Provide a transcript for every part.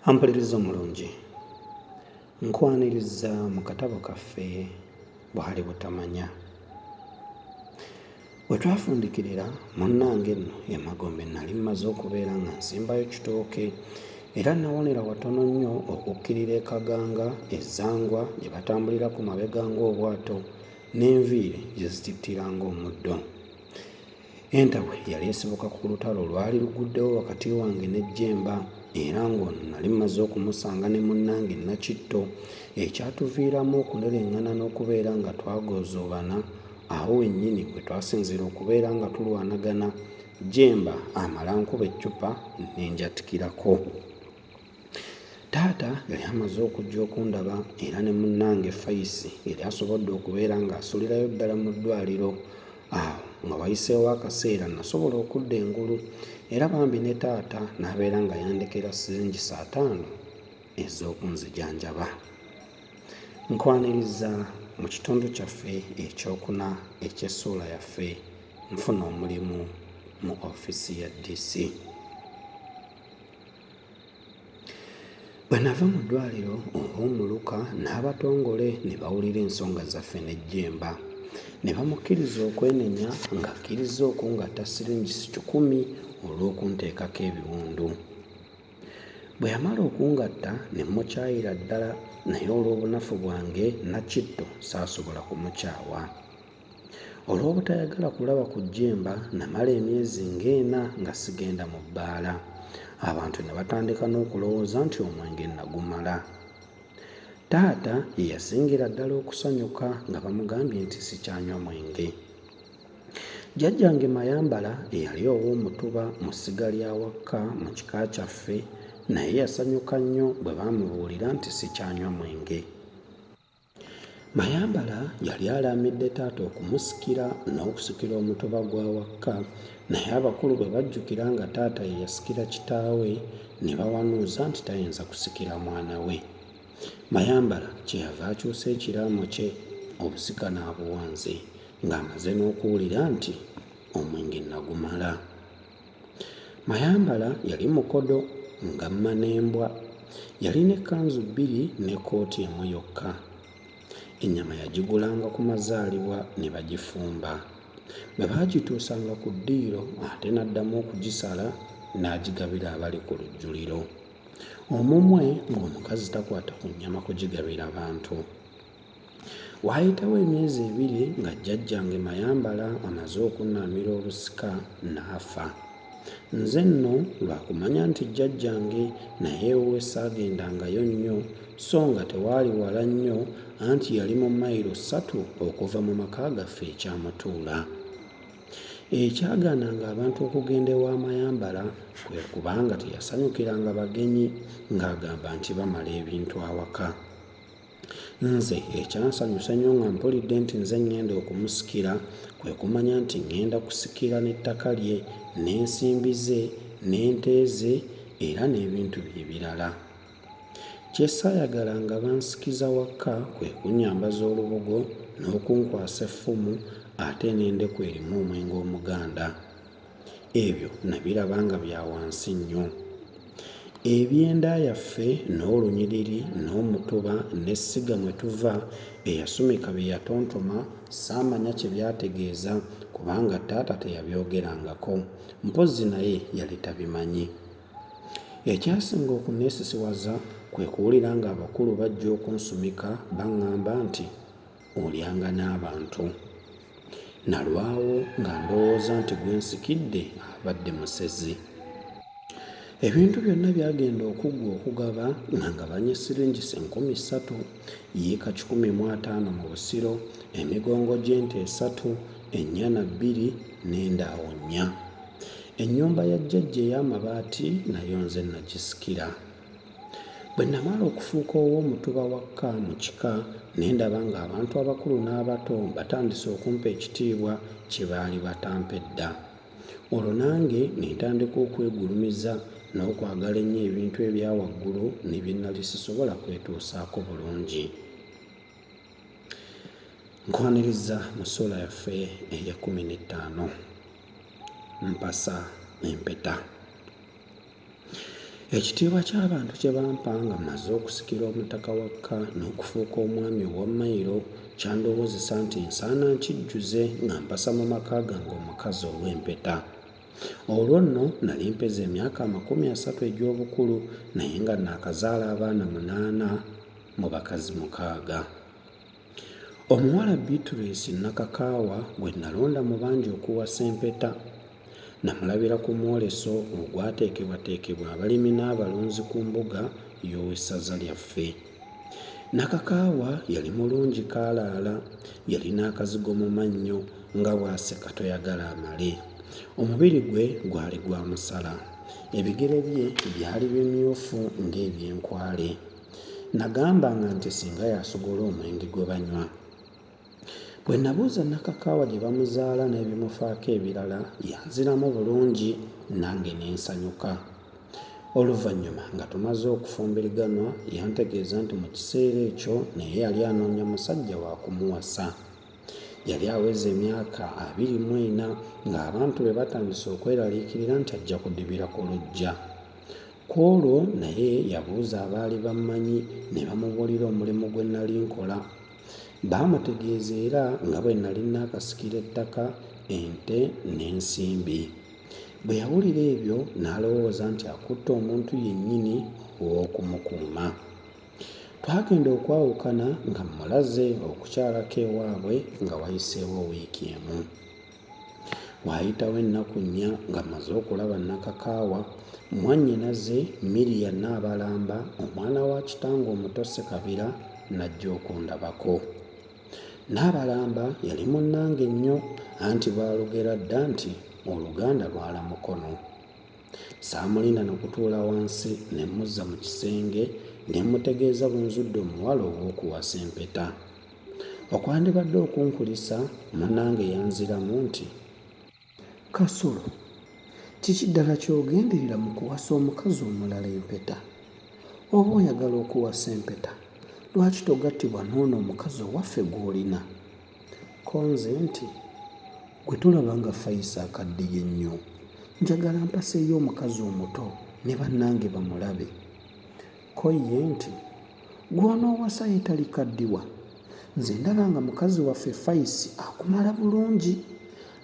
Ampuliriza omulungi, nkwaniriza mu katabo kaffe bwali butamanya. Bwe twafundikirira munnange nno emagombe nali mmaze okubeera nga nsimbayo kitooke era nawonera watono nnyo okukkirira ekaganga ezzangwa gye batambulira ku mabega ng'obwato n'enviiri gye zitittira ng'omuddo. Entabwe yali esibuka ku lutalo lwali luguddewo wakati wange n'ejjemba era ng'ono nali mmaze okumusanga ne munnange Nakitto, ekyatuviiramu okunereŋŋana n'okubeera nga twagoozoobana awo wennyini bwe twasinzira okubeera nga tulwanagana, jjemba amala nkuba eccupa n'enjatikirako. Taata yali amaze okujja okundaba era ne munnange Faisi yali asobodde okubeera ng'asulirayo ddala mu ddwaliro. Awo nga wayiseewo akaseera nasobola okudda engulu era bambi ne taata n'abeera nga yandekera siringi 500 ez'okunzijanjaba. Nkwaniriza mu kitundu kyaffe ekyokuna eky'essuula yaffe nfuna omulimu mu ofiisi ya DC. Bwe nava mu ddwaliro omuluka n'abatongole ne bawulira ensonga zaffe n'ejjemba ne bamukkiriza okwenenya ng'akkiriza okungatta siringi 10 olw'okunteekako ebiwundu. Bwe yamala okungatta ne mukyayira ddala, naye olw'obunafu bwange Nakitto saasobola kumukyawa. Olw'obutayagala kulaba ku jjemba namala emyezi ng'ena nga sigenda mu bbaala. Abantu ne batandika n'okulowooza nti omwenge nagumala. Taata ye yasingira ddala okusanyuka nga bamugambye nti sikyanywa mwenge. Jjajjange Mayambala eyali ow'Omutuba mu ssiga lya Wakka mu kika kyaffe naye yasanyuka nnyo bwe baamubuulira nti sikyanywa mwenge. Mayambala yali alaamidde taata okumusikira n'okusikira Omutuba gwa Wakka, naye abakulu bwe bajjukira nga taata ye yasikira kitaawe ne bawanuuza nti tayinza kusikira mwana we. Mayambala kyeyava akyusa ekiraamo kye obusika n'abuwanze ng'amaze n'okuwulira nti omwenge nagumala. Mayambala yali mukodo nga mma n'embwa, yalina ekkanzu 2 n'ekkooti emu yokka. Ennyama yagigulanga ku mazaalibwa ne bagifumba. Bwe baagituusanga ku ddiiro ate n'addamu okugisala n'agigabira abali ku lujjuliro. Omumwe ng'omukazi takwata ku nnyama kugigabira bantu. Waayitawo emyezi 2 nga jjajjange Mayambala amaze okunnaamira obusika n'afa. Nze nno lwakumanya nti jjajjange naye ewuwe saagendangayo nnyo so nga tewaali wala nnyo anti yali mu mayiro 3 okuva mu maka gaffe ekyamutuula. Ekyagaananga abantu okugenda ewa Mayambala kwe kubanga teyasanyukiranga bagenyi ng'agamba nti bamala ebintu awaka. Nze ekyansanyusa nnyo nga mpulidde nti nze ngenda okumusikira kwe kumanya nti ngenda kusikira n'ettaka lye n'ensimbi ze n'ente ze era n'ebintu bye ebirala. Kye saayagalanga bansikiza Wakka kwe kunnyambaza olubugo n'okunkwasa effumu ate n'endeku erimu omwenge omuganda. Ebyo nabirabanga bya wansi nnyo. Ebyenda yaffe n'olunyiriri n'Omutuba n'essiga mwe tuva eyasumika bye yatontoma saamanya kye byategeeza kubanga taata teyabyogerangako, mpozzi naye yali tabimanyi. Ekyasinga okuneesisiwaza kwe kuwulira ng'abakulu bajja okunsumika baŋŋamba nti olyanga n'abantu. Nalwawo nga ndowooza nti gwe nsikidde abadde musezi. Ebintu byonna byagenda okuggwa okugaba nga banye siringi 3,000, yiika 15 mu busiro, emigongo gy'ente 3, ennyana 2 n'endaawo 4. Ennyumba ya jjajja ey'amabaati nayo nze nagisikira. Bwe namala okufuuka ow'Omutuba Wakka mu kika ne ndaba ng'abantu abakulu n'abato batandise okumpa ekitiibwa kye baali batampa edda. Olwo nange ne ntandika okwegulumiza n'okwagala ennyo ebintu ebya waggulu ne bye nnali sisobola kwetuusaako bulungi. Nkwaniriza mu ssuula yaffe eya 15. Mpasa empeta. Ekitiibwa ky'abantu kye bampa nga mmaze okusikira omutaka wakka n'okufuuka omwami owa Mayiro kyandowoozesa nti nsaana nkijjuze nga mpasa mu maka gange omukazi ow'empeta. Olwo nno nali mpeza emyaka 30 egy'obukulu naye nga naakazaala abaana 8 mu bakazi 6. Omuwala Beatrice Nakakaawa gwe nalonda mu bangi okuwasa empeta namulabira ku mwoleso ogwateekebwateekebwa abalimi n'abalunzi ku mbuga y'owessaza lyaffe. Nakakaawa yali mulungi kaalaala, yalina akazigo mu mannyo nga bw'aseka toyagala amale. Omubiri gwe gwali gwa musala, ebigere bye byali bimyufu ng'ebyenkwale. Nagambanga nti singa yasogola omwenge gwe banywa. Bwe nabuuza Nakakaawa gye bamuzaala n'ebimufaako ebirala yanziramu bulungi nange ne nsanyuka. Oluvannyuma nga tumaze okufumbiriganwa yantegeeza nti mu kiseera ekyo naye yali anoonya musajja wa kumuwasa. Yali aweza emyaka 24 ng'abantu be batandise okweraliikirira nti ajja kudibira ku luggya. Ku olwo naye yabuuza abaali bammanyi ne bamubuulira omulimu gwe nali nkola. Baamutegeeza era nga bwe nali naakasikira ettaka, ente n'ensimbi. Bwe yawulira ebyo n'alowooza nti akutte omuntu yennyini ow'okumukuuma. Twagenda okwawukana nga mmulaze okukyalako ewaabwe nga wayiseewo wiiki emu. Waayitawo ennaku 4 nga mmaze okulaba Nakakaawa, mwannyinaze Miriya Naabalamba omwana wa kitange omuto Ssekabira n'ajja okundabako. Naabalamba yali munnange nnyo anti baalugera dda nti oluganda lwala mukono. Saamulinda n'okutuula wansi ne mmuzza mu kisenge ne mmutegeeza bwe nzudde omuwala ow'okuwasa empeta. Okwandibadde okunkulisa munnange yanziramu nti, "Kasolo, kiki ddala ky'ogenderera mu kuwasa omukazi omulala empeta? Oba oyagala okuwasa empeta, lwaki togattibwa n'ono omukazi owaffe gw'olina?" Konze nti, "Gwe tulaba nga Fayisa akaddiye ennyo. Njagala mpaseeyo omukazi omuto ne bannange bamulabe." Ko ye nti, "Gw'onoowasa ye talikaddiwa. Nze ndaba nga mukazi waffe Fayisi akumala bulungi.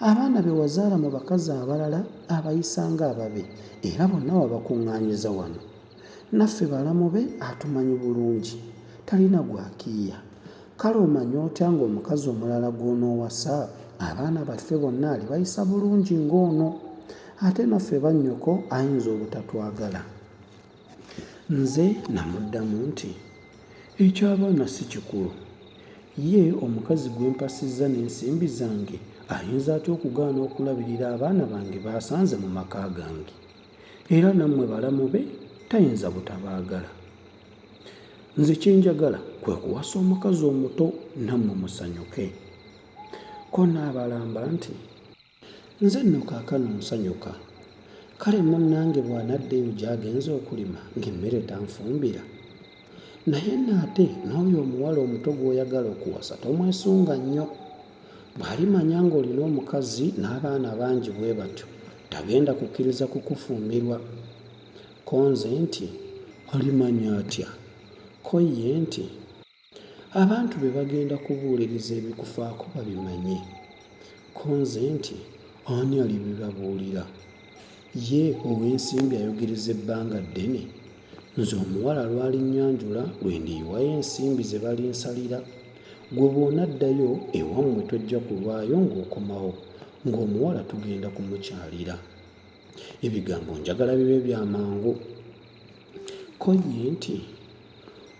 Abaana be wazaala mu bakazi abalala abayisa ng'ababe era bonna wabakuŋŋaanyiza wano. Naffe balamu be atumanyi bulungi, talina gwakiiya. Kale omanyi otya ng'omukazi omulala gw'onoowasa abaana baffe bonna alibayisa bulungi ng'ono? Ate naffe bannyoko ayinza obutatwagala." Nze namuddamu nti, "Eky'abaana si kikulu. Ye omukazi gwe mpasizza n'ensimbi zange ayinza atya okugaana okulabirira abaana bange baasanze mu maka gange? Era nammwe balamu be tayinza butabaagala. Nze kyenjagala kwe kuwasa omukazi omuto nammwe musanyuke." Ko Naabalamba nti, "Nze nno kaakano nsanyuka. Kale munnange bw'anaddeyo gy'agenze okulima ng'emmere tanfumbira. Naye naate n'oyo omuwala omuto gw'oyagala okuwasa tomwesunga nnyo. Bw'alimanya ng'olina omukazi n'abaana bangi bwe batyo tagenda kukkiriza kukufumbirwa." Konze nti, "Alimanya atya?" Ko ye nti, "Abantu be bagenda kubuuliriza ebikufaako babimanyi." Konze nti, "Ani alibibabuulira? Ye ow'ensimbi ayogereza ebbanga ddene. Nze omuwala lwali nnyanjula lwe ndiyiwayo ensimbi ze balinsalira. Gwe bw'onaddayo ewammwe tojja kulwayo ng'okomawo, ng'omuwala tugenda kumukyalira. Ebigambo njagala bibe bya mangu." Ko ye nti,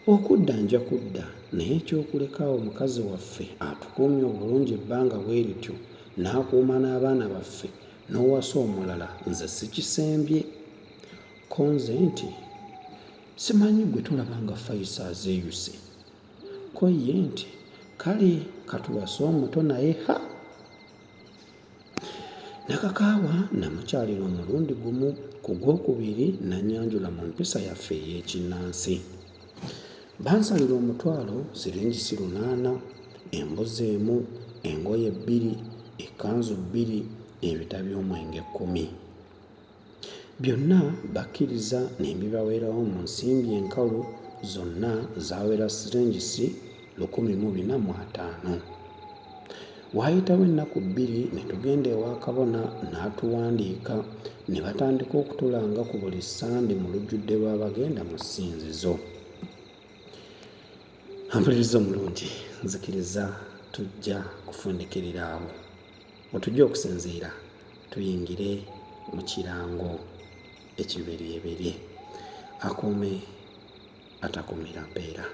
"Okudda nja kudda, naye ekyokulekaawo omukazi waffe atukuumye obulungi ebbanga bwe lityo n'akuuma n'abaana baffe n'owasa omulala nze sikisembye." Konze nti, "Simanyi gwe tulaba nga Fayisa azeeyuse." Ko ye nti, "Kale katuwase omuto naye ha." Nakakaawa namukyalira omulundi gumu, ku gwokubiri n'annyanjula mu mpisa yaffe ey'ekinnansi. Bansalira omutwalo, siringi 800, embuzi 1, engoye 2, ekkanzu 2, ebita by'omwenge 10. byonna bakkiriza ne bibaweerawo mu nsimbi enkalu zonna zaawera siringisi 1,450. Waayitawo ennaku 2 ne tugenda ewa kabona n'atuwandiika ne batandika okutulanga ku buli Sande mu lujjudde lw'abagenda mu ssinzizo. Ampuliriza omulungi, nzikiriza tujja kufundikirira awo. Otujja okusinziira tuyingire mu kirango ekibereberye. Akuume atakuumira mpeera.